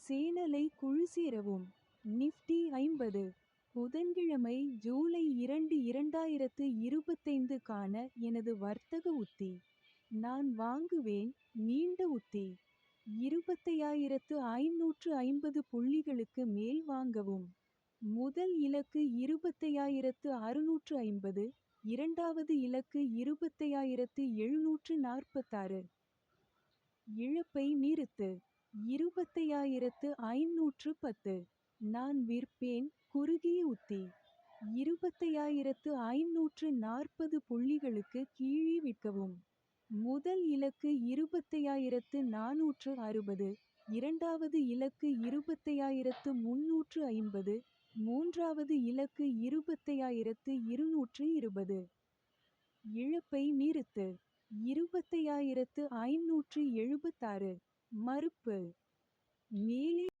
சேனலை குழுசேரவும். நிஃப்டி 50 புதன்கிழமை ஜூலை 2 2025 க்கான எனது வர்த்தக உத்தி. நான் வாங்குவேன். நீண்ட உத்தி 25550 புள்ளிகளுக்கு மேல் வாங்கவும். முதல் இலக்கு 25650, இரண்டாவது இலக்கு 25746. இழப்பை நிறுத்து. 25510. நான் விற்பேன். குறுகிய உத்தி 25540 புள்ளிகளுக்கு கீழே விற்கவும். முதல் இலக்கு 25460, இரண்டாவது இலக்கு 25350, மூன்றாவது இலக்கு 25220. இழப்பை நிறுத்து. 25576. மறுப்பு மேலே